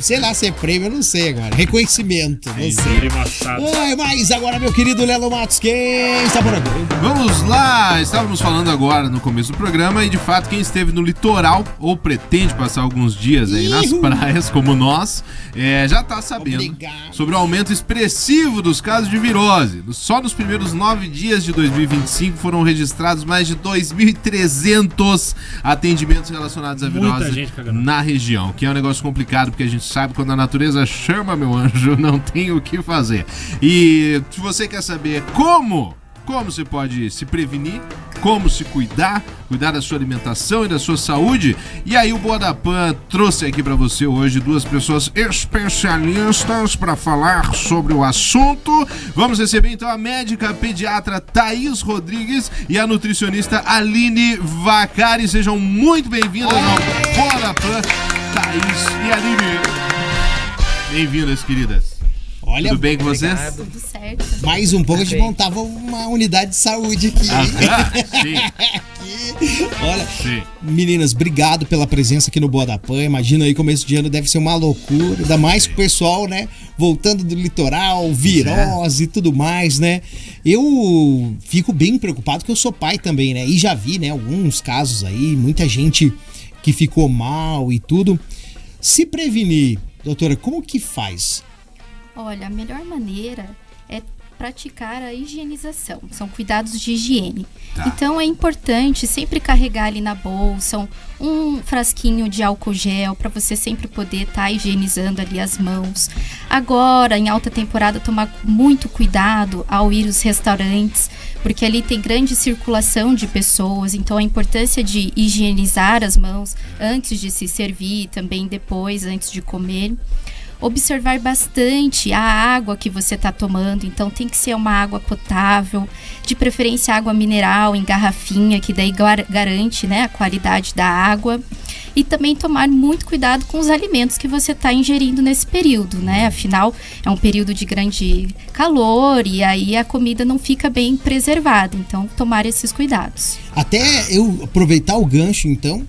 Sei lá se é prêmio, eu não sei agora. Reconhecimento, não sei. Mas agora, meu querido Lelo Matos, quem está por aqui? Vamos lá, estávamos falando agora no começo do programa e de fato quem esteve no litoral ou pretende passar alguns dias aí nas praias como nós, já está sabendo sobre o aumento expressivo dos casos de virose. Só nos primeiros 9 dias de 2025 foram registrados mais de 2.300 atendimentos relacionados à virose na região, que é um negócio complicado porque a gente sabe quando a natureza chama, meu anjo, não tem o que fazer. E se você quer saber como você pode se prevenir, como se cuidar da sua alimentação e da sua saúde, e aí o Boa da Pan trouxe aqui pra você hoje 2 pessoas especialistas para falar sobre o assunto. Vamos receber então a médica pediatra Thaís Rodrigues e a nutricionista Aline Vacari. Sejam muito bem-vindas ao Boa da Pan, Thaís e Aline. Bem-vindas, queridas. Olha, tudo bem com vocês? Tudo certo. Mais um pouco a gente montava uma unidade de saúde aqui. Sim. Olha, sim. Meninas, obrigado pela presença aqui no Boa da Pan. Imagina aí, começo de ano deve ser uma loucura. Ainda mais com o pessoal, né? Voltando do litoral, virose e tudo mais, né? Eu fico bem preocupado porque eu sou pai também, né? E já vi, né, alguns casos aí, muita gente que ficou mal e tudo. Se prevenir, doutora, como que faz? Olha, a melhor maneira é praticar a higienização. São cuidados de higiene. Tá. Então é importante sempre carregar ali na bolsa um frasquinho de álcool gel para você sempre poder estar higienizando ali as mãos. Agora, em alta temporada, tomar muito cuidado ao ir aos restaurantes, porque ali tem grande circulação de pessoas, então a importância de higienizar as mãos antes de se servir, também depois, antes de comer. Observar bastante a água que você está tomando, então tem que ser uma água potável, de preferência água mineral em garrafinha, que daí garante, né, a qualidade da água. E também tomar muito cuidado com os alimentos que você está ingerindo nesse período, né? Afinal, é um período de grande calor e aí a comida não fica bem preservada, então tomar esses cuidados. Até eu aproveitar o gancho, então,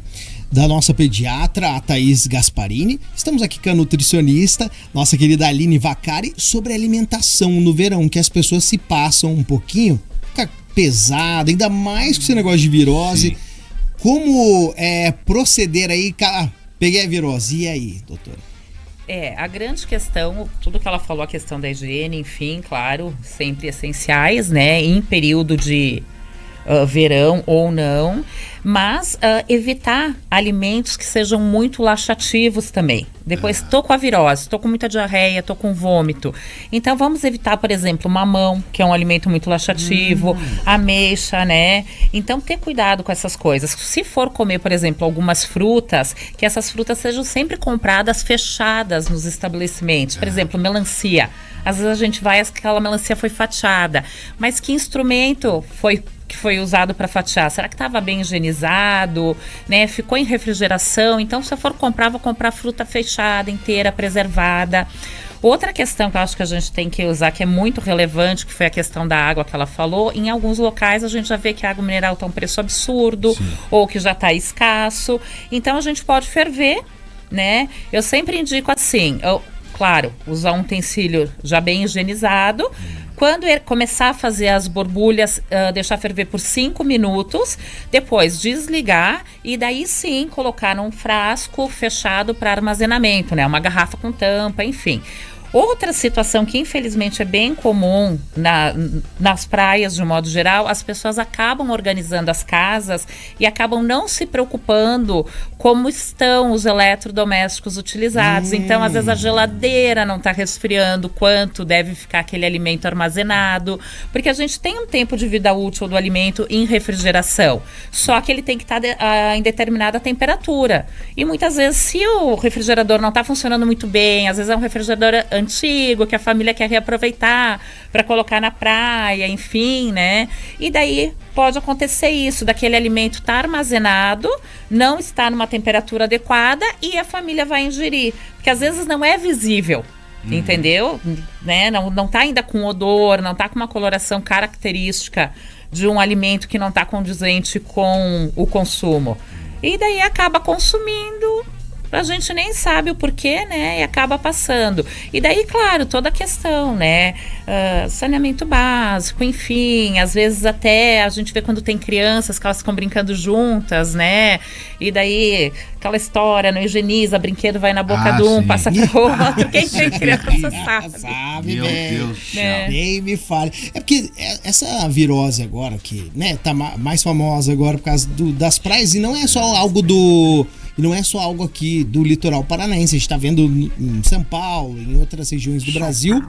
da nossa pediatra, a Thaís Gasparini. Estamos aqui com a nutricionista, nossa querida Aline Vacari, sobre alimentação no verão, que as pessoas se passam um pouquinho, fica pesado, ainda mais com esse negócio de virose. Sim. Como proceder aí? Peguei a virose, e aí, doutora? A grande questão, tudo que ela falou, a questão da higiene, enfim, claro, sempre essenciais, né, em período de verão ou não, mas evitar alimentos que sejam muito laxativos também. Depois, tô com a virose, tô com muita diarreia, tô com vômito. Então, vamos evitar, por exemplo, mamão, que é um alimento muito laxativo, ameixa, né? Então, ter cuidado com essas coisas. Se for comer, por exemplo, algumas frutas, que essas frutas sejam sempre compradas fechadas nos estabelecimentos. Por exemplo, melancia. Às vezes a gente vai, aquela melancia foi fatiada. Mas que instrumento que foi usado para fatiar? Será que estava bem higienizado, né? Ficou em refrigeração? Então, se eu for comprar, vou comprar fruta fechada, inteira, preservada. Outra questão que eu acho que a gente tem que usar, que é muito relevante, que foi a questão da água que ela falou. Em alguns locais a gente já vê que a água mineral está um preço absurdo, sim, ou que já está escasso. Então, a gente pode ferver, né? Eu sempre indico assim, claro, usar um utensílio já bem higienizado. Quando começar a fazer as borbulhas, deixar ferver por 5 minutos, depois desligar e daí sim colocar num frasco fechado para armazenamento, né? Uma garrafa com tampa, enfim. Outra situação que infelizmente é bem comum nas praias de um modo geral, as pessoas acabam organizando as casas e acabam não se preocupando como estão os eletrodomésticos utilizados. Então, às vezes a geladeira não está resfriando quanto deve ficar aquele alimento armazenado, porque a gente tem um tempo de vida útil do alimento em refrigeração, só que ele tem que estar em determinada temperatura. E muitas vezes, se o refrigerador não está funcionando muito bem, às vezes é um refrigerador antigo, que a família quer reaproveitar para colocar na praia, enfim, né? E daí pode acontecer isso, daquele alimento estar armazenado, não está numa temperatura adequada e a família vai ingerir, porque às vezes não é visível, entendeu? Né? Não está ainda com odor, não está com uma coloração característica de um alimento que não está condizente com o consumo. E daí acaba consumindo, a gente nem sabe o porquê, né? E acaba passando. E daí, claro, toda a questão, né? Saneamento básico, enfim, às vezes até a gente vê quando tem crianças que elas ficam brincando juntas, né? E daí, aquela história, não higieniza, brinquedo vai na boca de um, passa para outro. Quem tem criança sabe. Meu Deus do céu. Nem me fale. É porque essa virose agora, que, né, tá mais famosa agora por causa das praias, e não é só algo aqui do litoral paranaense, a gente tá vendo em São Paulo, em outras regiões do Brasil.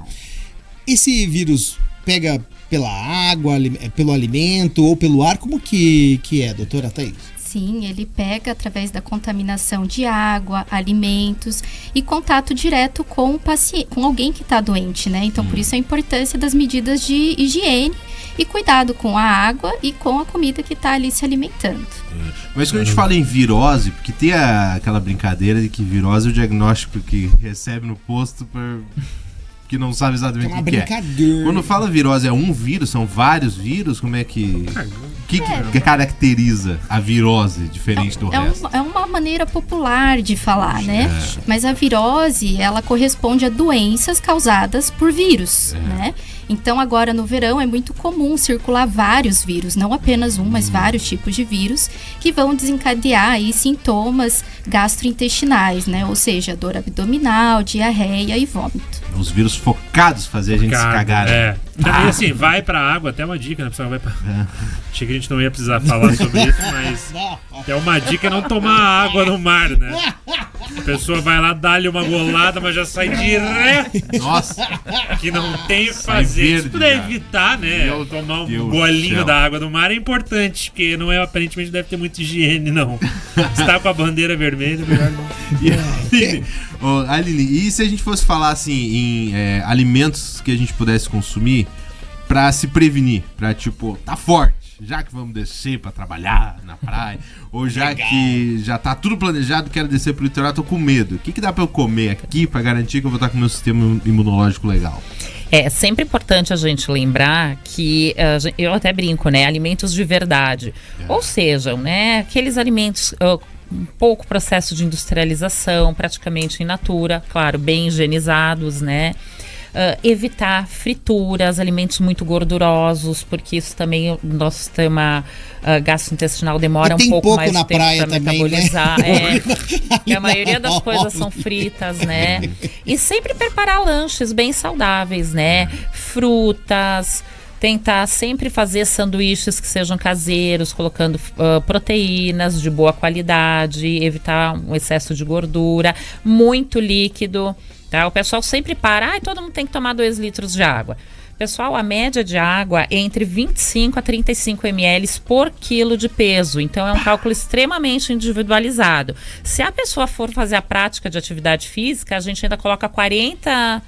Esse vírus pega pela água, pelo alimento ou pelo ar? Como que é, doutora Thaís? Sim, ele pega através da contaminação de água, alimentos e contato direto com o paciente, com alguém que está doente, né? Então, por isso a importância das medidas de higiene e cuidado com a água e com a comida que está ali se alimentando. Mas quando a gente fala em virose, porque tem aquela brincadeira de que virose é o diagnóstico que recebe no posto que não sabe exatamente o que é. Quando fala virose, é um vírus? São vários vírus? Como é que... O que caracteriza a virose diferente do resto? É uma maneira popular de falar, né? Mas a virose, ela corresponde a doenças causadas por vírus, né? Então, agora no verão é muito comum circular vários vírus, não apenas um, mas vários tipos de vírus que vão desencadear aí sintomas gastrointestinais, né? Ou seja, dor abdominal, diarreia e vômito. Os vírus focados fazer a gente se cagar. E assim, vai pra água, até uma dica, né? Pessoal, vai pra... Achei que a gente não ia precisar falar sobre isso, mas é uma dica não tomar água no mar, né? A pessoa vai lá, dá-lhe uma golada, mas já sai direto. Nossa! Que não tem o que fazer. Se puder evitar, né? Tomar um golinho da água do mar é importante, porque não aparentemente deve ter muita higiene, não. Se tá com a bandeira vermelha, melhor não. Aline, e se a gente fosse falar assim em alimentos que a gente pudesse consumir pra se prevenir? Pra tipo, tá forte, já que vamos descer pra trabalhar na praia, ou já que já tá tudo planejado, quero descer pro litoral, tô com medo. O que dá pra eu comer aqui pra garantir que eu vou estar com o meu sistema imunológico legal? É sempre importante a gente lembrar que, eu até brinco, né? Alimentos de verdade. Ou seja, né? Aqueles alimentos... pouco processo de industrialização, praticamente in natura, claro, bem higienizados, né? Evitar frituras, alimentos muito gordurosos, porque isso também o nosso sistema gastrointestinal demora um pouco mais de tempo para metabolizar. Né? E a maioria das coisas são fritas, né? E sempre preparar lanches bem saudáveis, né? Frutas. Tentar sempre fazer sanduíches que sejam caseiros, colocando proteínas de boa qualidade, evitar um excesso de gordura, muito líquido, tá? O pessoal sempre para, todo mundo tem que tomar 2 litros de água. Pessoal, a média de água é entre 25 a 35 ml por quilo de peso, então é um cálculo extremamente individualizado. Se a pessoa for fazer a prática de atividade física, a gente ainda coloca 40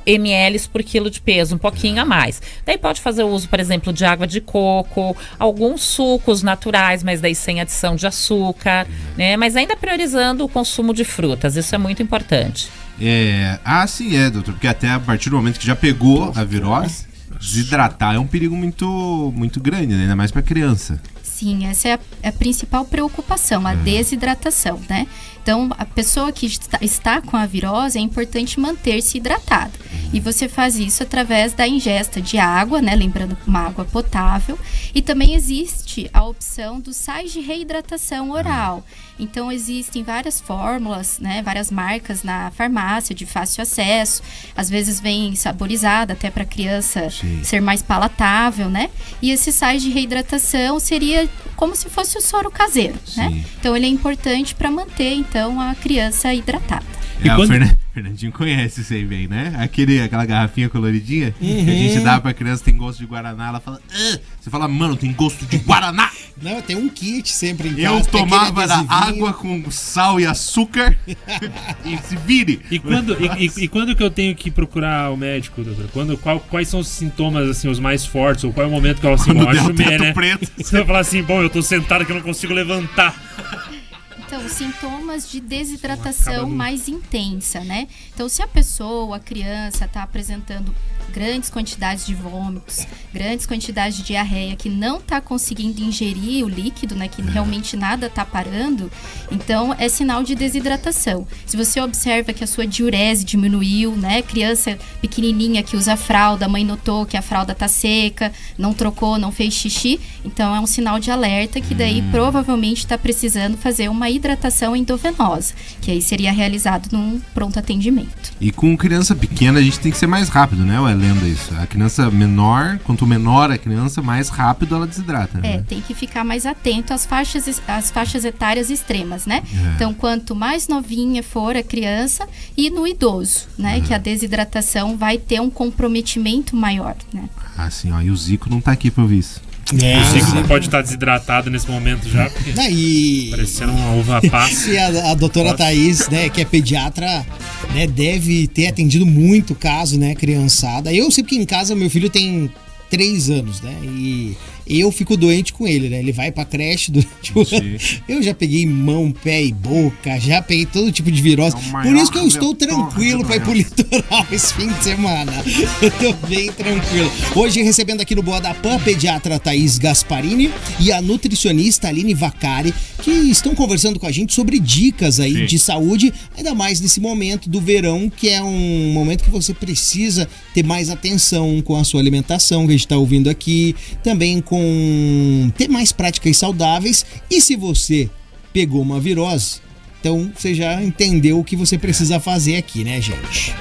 ml por quilo de peso, um pouquinho a mais. Daí pode fazer o uso, por exemplo, de água de coco, alguns sucos naturais, mas daí sem adição de açúcar, né? Mas ainda priorizando o consumo de frutas, isso é muito importante. Sim, doutor, porque até a partir do momento que já pegou a virose, desidratar é um perigo muito, muito grande, né? Ainda mais para criança. Sim, essa é a principal preocupação, a desidratação, né? Então, a pessoa que está com a virose, é importante manter-se hidratada. E você faz isso através da ingesta de água, né? Lembrando, uma água potável. E também existe a opção dos sais de reidratação oral. Então, existem várias fórmulas, né? Várias marcas na farmácia de fácil acesso. Às vezes vem saborizada até para a criança ser mais palatável, né? E esses sais de reidratação seria como se fosse o soro caseiro, né? Então, ele é importante para manter, então, a criança hidratada. O Fernandinho conhece isso aí bem, né? Aquela garrafinha coloridinha que a gente dá pra criança, tem gosto de Guaraná, ela fala... Você fala, mano, tem gosto de Guaraná! Não, tem um kit sempre em casa. Eu tomava água com sal e açúcar e se vire! E quando que eu tenho que procurar o médico, doutor? Quais são os sintomas, assim, os mais fortes? Ou qual é o momento que eu, assim, acho né? Preto. Você vai falar assim, bom, eu tô sentado que eu não consigo levantar. Então, sintomas de desidratação mais intensa, né? Então, se a pessoa, a criança, está apresentando grandes quantidades de vômitos, grandes quantidades de diarreia, que não está conseguindo ingerir o líquido, né, que realmente nada está parando, então é sinal de desidratação. Se você observa que a sua diurese diminuiu, né, criança pequenininha que usa fralda, a mãe notou que a fralda está seca, não trocou, não fez xixi, então é um sinal de alerta que daí provavelmente está precisando fazer uma hidratação endovenosa, que aí seria realizado num pronto atendimento. E com criança pequena a gente tem que ser mais rápido, né? Ou é lenda isso? A criança menor, quanto menor a criança, mais rápido ela desidrata, né? Tem que ficar mais atento às faixas etárias extremas, né? Então, quanto mais novinha for a criança e no idoso, né? Que a desidratação vai ter um comprometimento maior, né? Ah, sim, ó. E o Zico não tá aqui pra ouvir isso. O Zico não pode estar desidratado nesse momento já, porque parecendo uma uva passa. E a doutora Thaís, né, que é pediatra, né, deve ter atendido muito caso, né, criançada. Eu sei que em casa meu filho tem 3 anos, né, e eu fico doente com ele, né, ele vai pra creche durante o ano. Eu já peguei mão, pé e boca, já peguei todo tipo de virose. Por isso que eu estou tranquilo pra ir pro litoral esse fim de semana. Eu tô bem tranquilo. Hoje recebendo aqui no Boa da Pan a pediatra Thaís Gasparini e a nutricionista Aline Vacari, que estão conversando com a gente sobre dicas aí de saúde, ainda mais nesse momento do verão, que é um momento que você precisa ter mais atenção com a sua alimentação, que a gente tá ouvindo aqui, também com ter mais práticas saudáveis. E se você pegou uma virose, então você já entendeu o que você precisa fazer aqui, né, gente?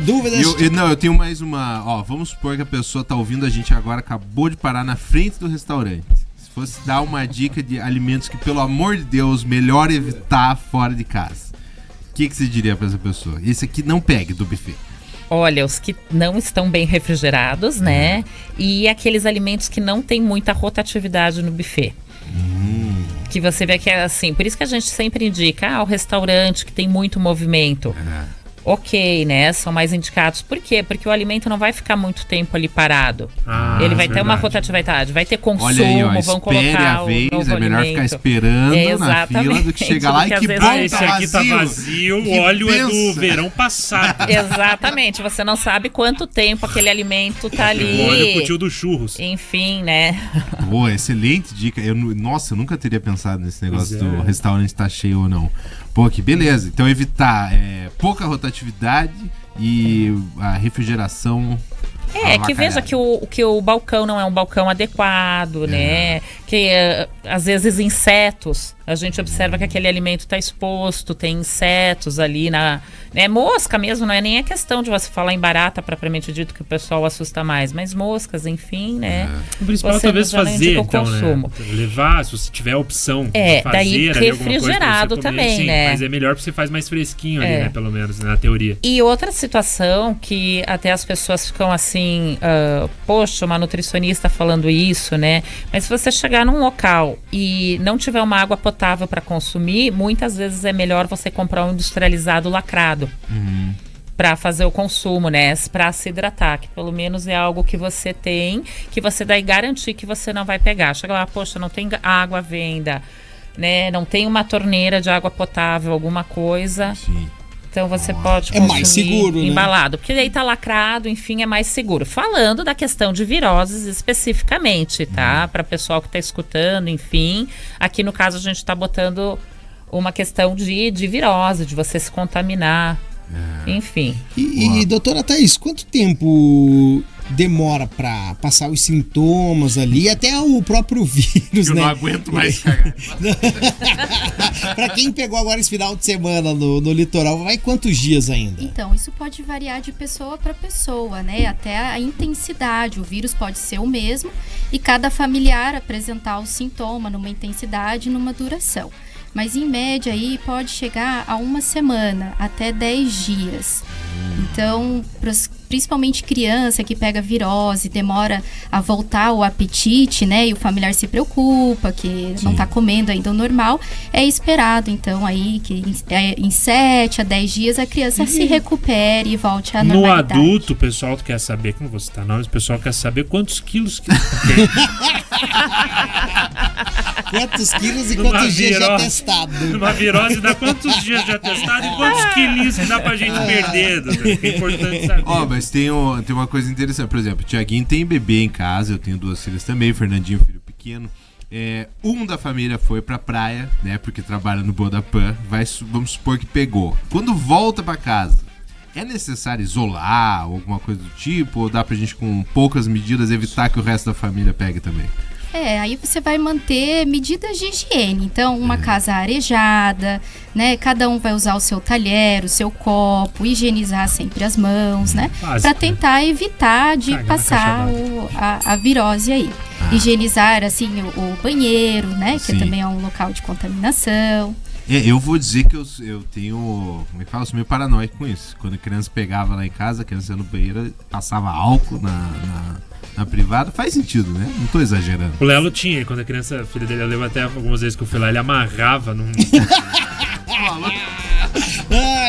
Dúvidas? Eu tenho mais uma. Ó, vamos supor que a pessoa tá ouvindo a gente agora, acabou de parar na frente do restaurante. Se fosse dar uma dica de alimentos que, pelo amor de Deus, melhor evitar fora de casa, o que você diria pra essa pessoa? Esse aqui não pegue do buffet. Olha, os que não estão bem refrigerados, né? E aqueles alimentos que não tem muita rotatividade no buffet. Que você vê que é assim, por isso que a gente sempre indica, o restaurante que tem muito movimento. Ok, né? São mais indicados. Por quê? Porque o alimento não vai ficar muito tempo ali parado. Ele vai ter uma rotatividade, vai ter consumo, olha aí, ó, vão colocar a vez, o novo é melhor alimento. Ficar esperando na fila do que chegar lá e que bom, esse aqui tá vazio, o óleo é do verão passado. Exatamente, você não sabe quanto tempo aquele alimento tá ali. O óleo pro tio dos churros. Enfim, né? Boa, excelente dica. Eu nunca teria pensado nesse negócio do restaurante tá cheio ou não. Pô, que beleza. Então evitar pouca rotatividade e a refrigeração. Que veja que o balcão não é um balcão adequado, né? Que às vezes insetos, a gente observa que aquele alimento está exposto, tem insetos ali mosca mesmo, não é nem a questão de você falar em barata propriamente dito que o pessoal assusta mais, mas moscas, enfim, né? O principal talvez fazer, então, consumo. Né? Levar, se você tiver a opção de fazer daí refrigerado também, sim, né? Mas é melhor porque você faz mais fresquinho ali, né? Pelo menos, na teoria. E outra situação que até as pessoas ficam assim, poxa, uma nutricionista falando isso, né? Mas se você chegar num local e não tiver uma água potável para consumir, muitas vezes é melhor você comprar um industrializado lacrado. Para fazer o consumo, né? Para se hidratar, que pelo menos é algo que você tem, que você daí garantir que você não vai pegar. Chega lá, poxa, não tem água à venda, né? Não tem uma torneira de água potável, alguma coisa. Sim. Então você pode consumir mais seguro, embalado, né? Porque daí tá lacrado, enfim, é mais seguro. Falando da questão de viroses especificamente, tá? Para o pessoal que tá escutando, enfim. Aqui no caso a gente tá botando uma questão de virose, de você se contaminar. Enfim. E doutora Thaís, quanto tempo demora pra passar os sintomas ali, até o próprio vírus, eu né? não aguento mais cagar. Pra quem pegou agora esse final de semana no litoral, vai quantos dias ainda? Então, isso pode variar de pessoa para pessoa, né? Até a intensidade. O vírus pode ser o mesmo e cada familiar apresentar o sintoma numa intensidade e numa duração. Mas em média aí pode chegar a 1 semana, até 10 dias. Então, principalmente criança que pega virose, demora a voltar o apetite, né? E o familiar se preocupa, que não está comendo ainda o normal. É esperado, então, aí que em 7 a 10 dias a criança se recupere e volte à normalidade. No adulto, o pessoal quer saber, que não vou citar nomes, o pessoal quer saber quantos quilos que tem. Quantos quilos e quantos dias de atestado? Numa virose dá quantos dias de atestado e quantos quilinhos que dá pra gente perder? É importante saber. Mas tem uma coisa interessante. Por exemplo, o Tiaguinho tem bebê em casa, eu tenho 2 filhas também, Fernandinho, filho pequeno. Um da família foi pra praia, né? Porque trabalha no Boa da Pan. Vamos supor que pegou. Quando volta pra casa, é necessário isolar, alguma coisa do tipo? Ou dá pra gente, com poucas medidas, evitar que o resto da família pegue também? Aí você vai manter medidas de higiene. Então, uma casa arejada, né? Cada um vai usar o seu talher, o seu copo, higienizar sempre as mãos, né? Para tentar evitar de passar a virose aí. Higienizar, assim, o banheiro, né? Que também é um local de contaminação. Eu vou dizer que eu tenho... Como é que fala? Eu sou meio paranoico com isso. Quando a criança pegava lá em casa, a criança ia no banheiro, passava álcool na privada. Faz sentido, né? Não tô exagerando. O Lelo tinha, quando a criança, a filha dele, eu lembro até algumas vezes que eu fui lá, ele amarrava num...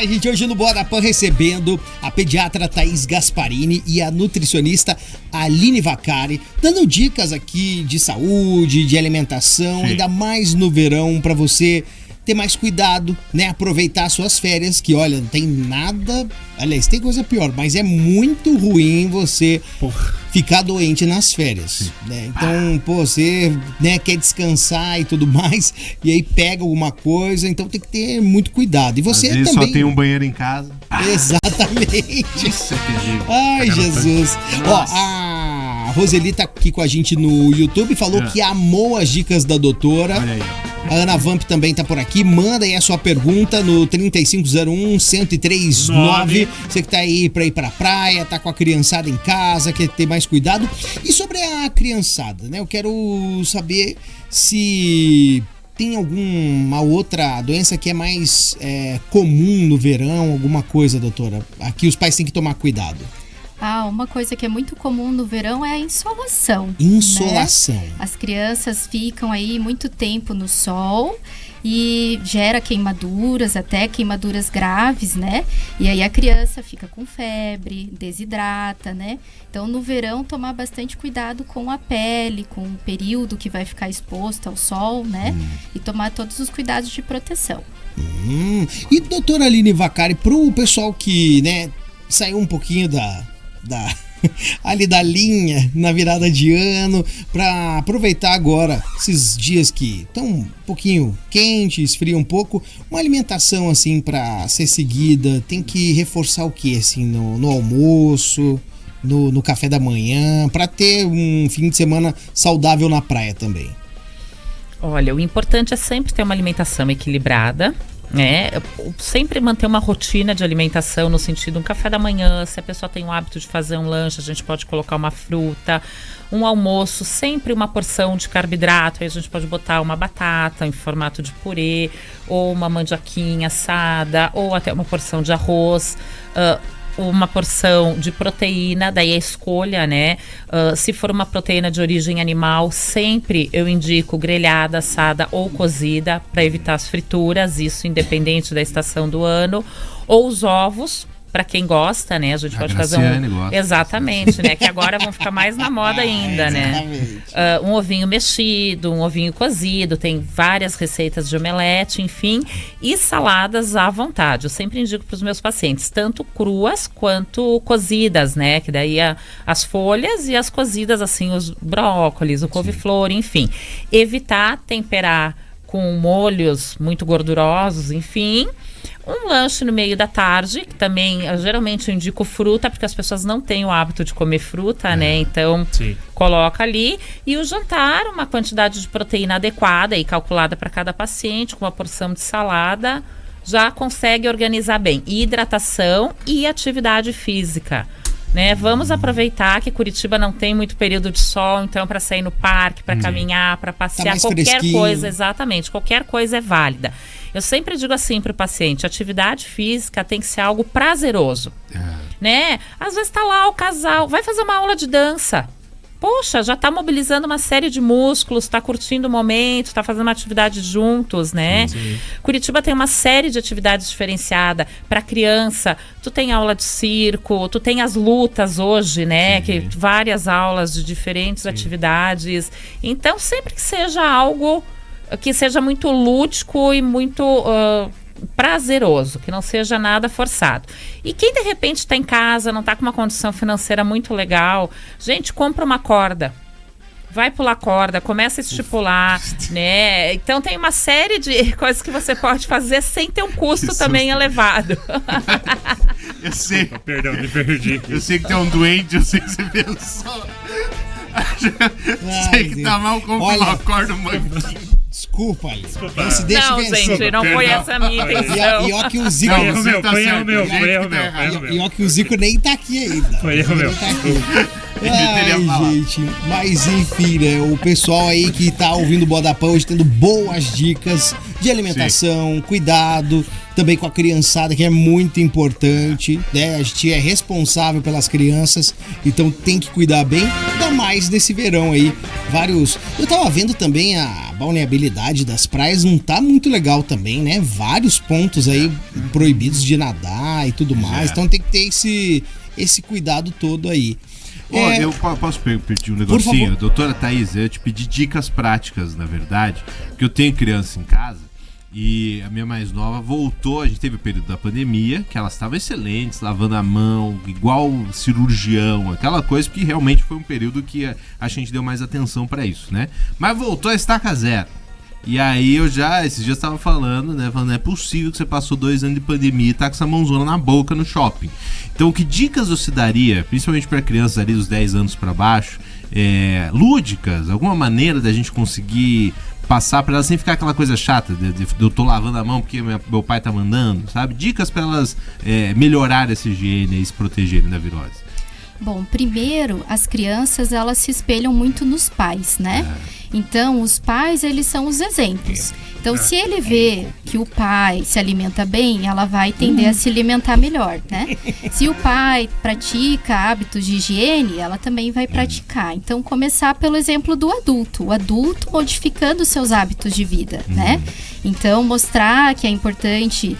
Gente, hoje no Boa da Pan recebendo a pediatra Thaís Gasparini e a nutricionista Aline Vacari, dando dicas aqui de saúde, de alimentação, ainda mais no verão, pra você ter mais cuidado, né? Aproveitar suas férias, que olha, não tem nada... Aliás, tem coisa pior, mas é muito ruim você ficar doente nas férias, né? Então, você, né, quer descansar e tudo mais, e aí pega alguma coisa, então tem que ter muito cuidado. E você às vezes também... só tem um banheiro em casa. Exatamente. Isso é terrível. Ai, Jesus. Ó, a Roseli tá aqui com a gente no YouTube, falou que amou as dicas da doutora. Olha aí, ó. A Ana Vamp também tá por aqui. Manda aí a sua pergunta no 3501-1039. Você que tá aí pra ir pra praia, tá com a criançada em casa, quer ter mais cuidado. E sobre a criançada, né? Eu quero saber se tem alguma outra doença que é mais comum no verão, alguma coisa, doutora. Aqui os pais têm que tomar cuidado. Uma coisa que é muito comum no verão é a insolação. Insolação. Né? As crianças ficam aí muito tempo no sol e gera queimaduras, até queimaduras graves, né? E aí a criança fica com febre, desidrata, né? Então, no verão, tomar bastante cuidado com a pele, com o período que vai ficar exposto ao sol, né? E tomar todos os cuidados de proteção. E doutora Aline Vacari, pro pessoal que, né, saiu um pouquinho ali da linha na virada de ano, para aproveitar agora esses dias que estão um pouquinho quentes, esfria um pouco, uma alimentação assim para ser seguida, tem que reforçar o que assim no almoço, no café da manhã, para ter um fim de semana saudável na praia também? Olha, o importante é sempre ter uma alimentação equilibrada, né? Sempre manter uma rotina de alimentação, no sentido, um café da manhã, se a pessoa tem o hábito de fazer um lanche, a gente pode colocar uma fruta, um almoço, sempre uma porção de carboidrato, aí a gente pode botar uma batata em formato de purê, ou uma mandioquinha assada, ou até uma porção de arroz, uma porção de proteína, daí a escolha, né? Se for uma proteína de origem animal, sempre eu indico grelhada, assada ou cozida, para evitar as frituras, isso independente da estação do ano, ou os ovos, para quem gosta, né? A gente pode fazer gosta. Exatamente, né? Que agora vão ficar mais na moda ainda, né? Um ovinho mexido, um ovinho cozido, tem várias receitas de omelete, enfim, e saladas à vontade. Eu sempre indico para os meus pacientes, tanto cruas quanto cozidas, né? Que daí as folhas e as cozidas, assim, os brócolis, o couve-flor, enfim. Evitar temperar com molhos muito gordurosos, enfim. Um lanche no meio da tarde, que também geralmente eu indico fruta, porque as pessoas não têm o hábito de comer fruta, né? Então, coloca ali. E o jantar, uma quantidade de proteína adequada e calculada para cada paciente, com uma porção de salada, já consegue organizar bem. E hidratação e atividade física. Né? Vamos aproveitar que Curitiba não tem muito período de sol, então para sair no parque, para caminhar, para passear, tá qualquer fresquinho. coisa, exatamente, qualquer coisa é válida. Eu sempre digo assim para o paciente, atividade física tem que ser algo prazeroso, né? Às vezes tá lá o casal, vai fazer uma aula de dança. Poxa, já tá mobilizando uma série de músculos, tá curtindo o momento, tá fazendo uma atividade juntos, né? Sim. Curitiba tem uma série de atividades diferenciadas. Para criança, tu tem aula de circo, tu tem as lutas hoje, né? Que várias aulas de diferentes atividades. Então, sempre que seja algo que seja muito lúdico e muito prazeroso, que não seja nada forçado. E quem de repente está em casa, não está com uma condição financeira muito legal, gente, compra uma corda. Vai pular corda, começa a estipular, né? Então tem uma série de coisas que você pode fazer sem ter um custo também elevado. Eu sei. Perdão, me perdi. Eu sei que tem um doente, eu sei que você pensou. Sei que tá mal, compra uma corda, manguinho. Desculpa, Ali. Desculpa. Se deixa Não, vencer. gente, não foi essa a minha intenção. E ó que o Zico... Foi erro meu, tá foi erro certo, meu, gente foi erro que tá meu, errado. foi erro E meu. ó que o Zico nem tá aqui ainda. Foi erro meu. Nem tá aqui. teria Ai, falado. gente, mas enfim, né? O pessoal aí que tá ouvindo o Bodapã hoje tendo boas dicas de alimentação, cuidado, também com a criançada, que é muito importante, né? A gente é responsável pelas crianças, então tem que cuidar bem, ainda mais nesse verão aí. Eu tava vendo também a balneabilidade das praias, não tá muito legal também, né? Vários pontos aí proibidos de nadar e tudo mais, então tem que ter esse cuidado todo aí. Ó, eu posso pedir um negocinho? Doutora Thaís, eu te pedi dicas práticas, na verdade, porque eu tenho criança em casa e a minha mais nova voltou, a gente teve o período da pandemia, que elas estavam excelentes, lavando a mão, igual cirurgião, aquela coisa, porque realmente foi um período que a gente deu mais atenção pra isso, né? Mas voltou a estaca zero. E aí esses dias tava falando, né? Falando, não é possível que você passou 2 anos de pandemia e tá com essa mãozona na boca no shopping. Então, que dicas você daria, principalmente para crianças ali dos 10 anos para baixo, lúdicas, alguma maneira da gente conseguir passar para elas sem ficar aquela coisa chata de eu tô lavando a mão porque meu pai tá mandando, sabe? Dicas para elas melhorar essa higiene e se protegerem da virose. Bom, primeiro, as crianças, elas se espelham muito nos pais, né? Então, os pais, eles são os exemplos. Então, se ele vê que o pai se alimenta bem, ela vai tender a se alimentar melhor, né? Se o pai pratica hábitos de higiene, ela também vai praticar. Então, começar pelo exemplo do adulto. O adulto modificando seus hábitos de vida, né? Então, mostrar que é importante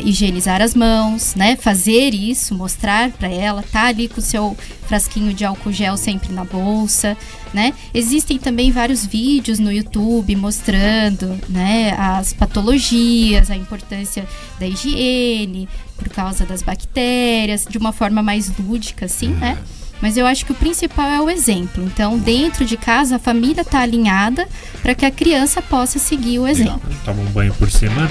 higienizar as mãos, né? Fazer isso, mostrar para ela, tá ali com o seu frasquinho de álcool gel sempre na bolsa, né? Existem também vários vídeos no YouTube mostrando, né, as patologias, a importância da higiene por causa das bactérias, de uma forma mais lúdica, assim, né? Mas eu acho que o principal é o exemplo. Então, dentro de casa, a família tá alinhada para que a criança possa seguir o exemplo. Toma um banho por cima.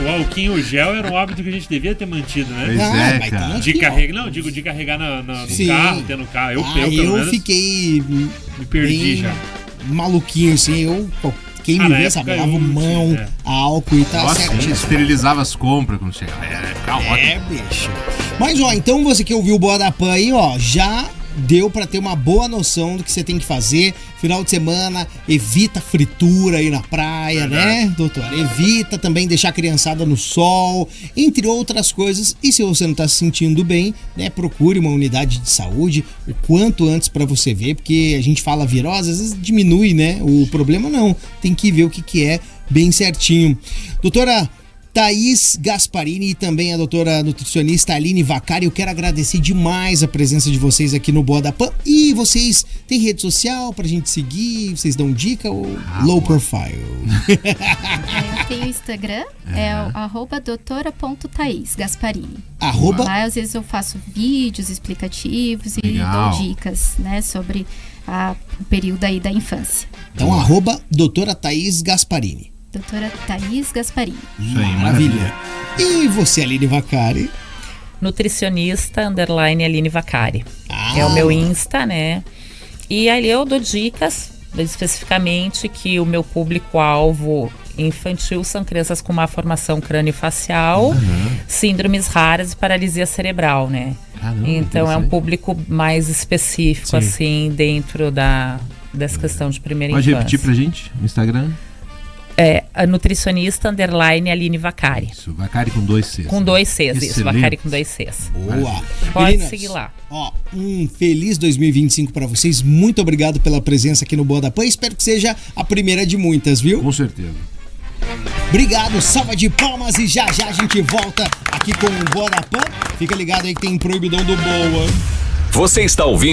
O alquinho gel era um hábito que a gente devia ter mantido, né? Pois cara. De carregar no carro, ter no carro. Eu fiquei... Me perdi já. Maluquinho, assim, quem me vê, sabe, lava mão, álcool e tal. Nossa, a gente esterilizava as compras quando chegava. Bicho. Mas, ó, então você que ouviu o Bodapã aí, ó, já deu pra ter uma boa noção do que você tem que fazer. Final de semana, evita fritura aí na praia, né, doutor? Evita também deixar a criançada no sol, entre outras coisas. E se você não tá se sentindo bem, né, procure uma unidade de saúde o quanto antes pra você ver, porque a gente fala virose, às vezes diminui, né? O problema não, tem que ver o que é bem certinho. Doutora Thaís Gasparini e também a doutora nutricionista Aline Vacari, eu quero agradecer demais a presença de vocês aqui no Bodapã. E vocês têm rede social pra gente seguir? Vocês dão dica ou low profile? Eu tenho Instagram, é o @doutora.Thaís Gasparini. Lá, às vezes, eu faço vídeos explicativos e dou dicas, né, sobre o período aí da infância. Então, doutora Thaís Gasparini. Doutora Thaís Gasparini. Isso aí, maravilha. E você, Aline Vacari? Nutricionista _ Aline Vacari. É o meu Insta, né? E ali eu dou dicas, especificamente que o meu público-alvo infantil são crianças com má formação crâniofacial, síndromes raras e paralisia cerebral, né? Caramba, então é um público mais específico, assim, dentro dessa questão de primeira infância. Pode repetir pra gente o Instagram? A nutricionista _ Aline Vacari. Isso, Vacari com 2 Cs. Com 2 Cs, isso, Vacari com 2 Cs. Boa. Pode Meninas, seguir lá. Ó, um feliz 2025 pra vocês. Muito obrigado pela presença aqui no Bodapã. Espero que seja a primeira de muitas, viu? Com certeza. Obrigado, salva de palmas e já a gente volta aqui com o Bodapã. Fica ligado aí que tem Proibidão do Boa. Você está ouvindo